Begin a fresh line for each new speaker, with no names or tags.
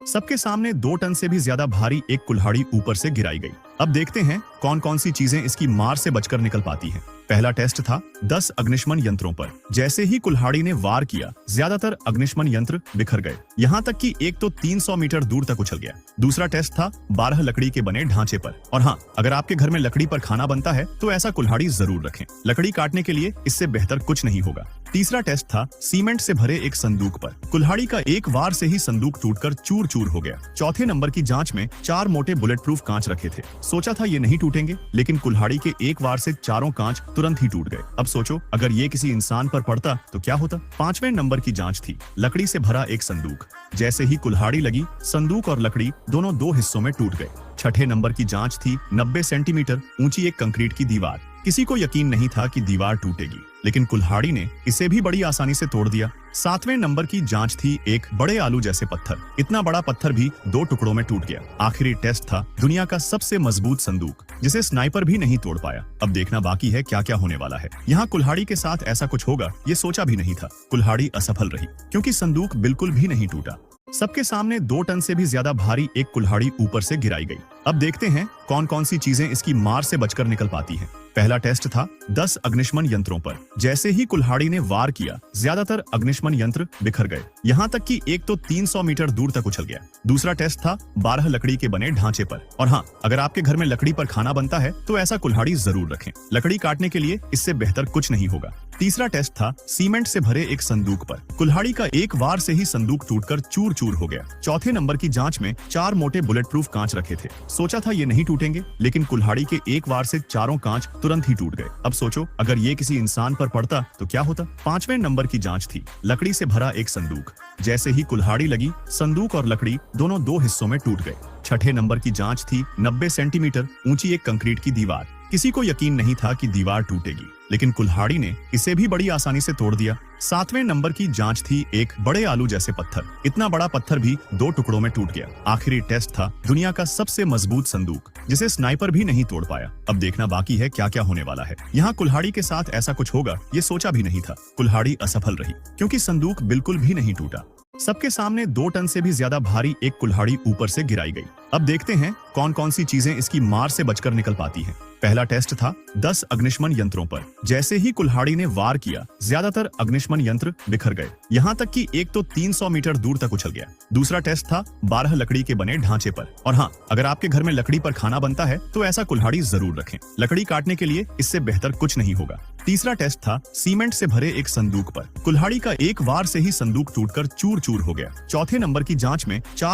सबके सामने 2 टन से भी ज्यादा भारी एक कुल्हाड़ी ऊपर से गिराई गई। अब देखते हैं कौन कौन सी चीजें इसकी मार से बचकर निकल पाती हैं। पहला टेस्ट था 10 अग्निशमन यंत्रों पर। जैसे ही कुल्हाड़ी ने वार किया, ज्यादातर अग्निशमन यंत्र बिखर गए, यहाँ तक कि एक तो 300 मीटर दूर तक उछल गया। दूसरा टेस्ट था 12 लकड़ी के बने ढांचे पर। और हाँ, अगर आपके घर में लकड़ी पर खाना बनता है तो ऐसा कुल्हाड़ी जरूर रखें। लकड़ी काटने के लिए इससे बेहतर कुछ नहीं होगा। तीसरा टेस्ट था सीमेंट से भरे एक संदूक पर। कुल्हाड़ी का एक वार से ही संदूक टूटकर चूर चूर हो गया। चौथे नंबर की जांच में 4 मोटे बुलेट प्रूफ कांच रखे थे। सोचा था ये नहीं टूटेंगे, लेकिन कुल्हाड़ी के एक वार से चारों कांच तुरंत ही टूट गए। अब सोचो, अगर ये किसी इंसान पर पड़ता तो क्या होता। 5वें नंबर की जांच थी लकड़ी से भरा एक संदूक। जैसे ही कुल्हाड़ी लगी, संदूक और लकड़ी दोनों 2 हिस्सों में टूट गए। 6ठे नंबर की जांच थी 90 सेंटीमीटर ऊंची एक कंक्रीट की दीवार। किसी को यकीन नहीं था कि दीवार टूटेगी, लेकिन कुल्हाड़ी ने इसे भी बड़ी आसानी से तोड़ दिया। 7वें नंबर की जांच थी एक बड़े आलू जैसे पत्थर। इतना बड़ा पत्थर भी 2 टुकड़ों में टूट गया। आखिरी टेस्ट था दुनिया का सबसे मजबूत संदूक, जिसे स्नाइपर भी नहीं तोड़ पाया। अब देखना बाकी है क्या क्या होने वाला है। यहाँ कुल्हाड़ी के साथ ऐसा कुछ होगा ये सोचा भी नहीं था। कुल्हाड़ी असफल रही क्योंकि संदूक बिल्कुल भी नहीं टूटा। सबके सामने 2 टन से भी ज्यादा भारी एक कुल्हाड़ी ऊपर से गिराई गई। अब देखते हैं कौन कौन सी चीजें इसकी मार से बचकर निकल पाती हैं। पहला टेस्ट था 10 अग्निशमन यंत्रों पर। जैसे ही कुल्हाड़ी ने वार किया, ज्यादातर अग्निशमन यंत्र बिखर गए, यहाँ तक कि एक तो 300 मीटर दूर तक उछल गया। दूसरा टेस्ट था 12 लकड़ी के बने ढांचे पर। और हाँ, अगर आपके घर में लकड़ी पर खाना बनता है तो ऐसा कुल्हाड़ी जरूर रखें। लकड़ी काटने के लिए इससे बेहतर कुछ नहीं होगा। तीसरा टेस्ट था सीमेंट से भरे एक संदूक पर। कुल्हाड़ी का एक वार से ही संदूक टूटकर चूर चूर हो गया। चौथे नंबर की जांच में 4 मोटे बुलेट प्रूफ कांच रखे थे। सोचा था ये नहीं टूटेंगे, लेकिन कुल्हाड़ी के एक वार से चारों कांच तुरंत ही टूट गए। अब सोचो, अगर ये किसी इंसान पर पड़ता तो क्या होता। 5वें नंबर की जांच थी लकड़ी से भरा एक संदूक। जैसे ही कुल्हाड़ी लगी, संदूक और लकड़ी दोनों 2 हिस्सों में टूट गए। 6ठे नंबर की जांच थी 90 सेंटीमीटर ऊंची एक कंक्रीट की दीवार। किसी को यकीन नहीं था कि दीवार टूटेगी, लेकिन कुल्हाड़ी ने इसे भी बड़ी आसानी से तोड़ दिया। 7वें नंबर की जांच थी एक बड़े आलू जैसे पत्थर। इतना बड़ा पत्थर भी 2 टुकड़ों में टूट गया। आखिरी टेस्ट था दुनिया का सबसे मजबूत संदूक, जिसे स्नाइपर भी नहीं तोड़ पाया। अब देखना बाकी है क्या क्या होने वाला है। यहाँ कुल्हाड़ी के साथ ऐसा कुछ होगा ये सोचा भी नहीं था। कुल्हाड़ी असफल रही क्योंकि संदूक बिल्कुल भी नहीं टूटा। सबके सामने 2 टन से भी ज्यादा भारी एक कुल्हाड़ी ऊपर से गिराई गई। अब देखते हैं कौन कौन सी चीजें इसकी मार से बचकर निकल पाती हैं। पहला टेस्ट था 10 अग्निशमन यंत्रों पर। जैसे ही कुल्हाड़ी ने वार किया, ज्यादातर अग्निशमन यंत्र बिखर गए, यहाँ तक कि एक तो 300 मीटर दूर तक उछल गया। दूसरा टेस्ट था 12 लकड़ी के बने ढांचे पर। और हाँ, अगर आपके घर में लकड़ी पर खाना बनता है तो ऐसा कुल्हाड़ी जरूर रखें। लकड़ी काटने के लिए इससे बेहतर कुछ नहीं होगा। तीसरा टेस्ट था सीमेंट से भरे एक संदूक पर। कुल्हाड़ी का एक वार से ही संदूक टूटकर चूर चूर हो गया। चौथे नंबर की जांच में 4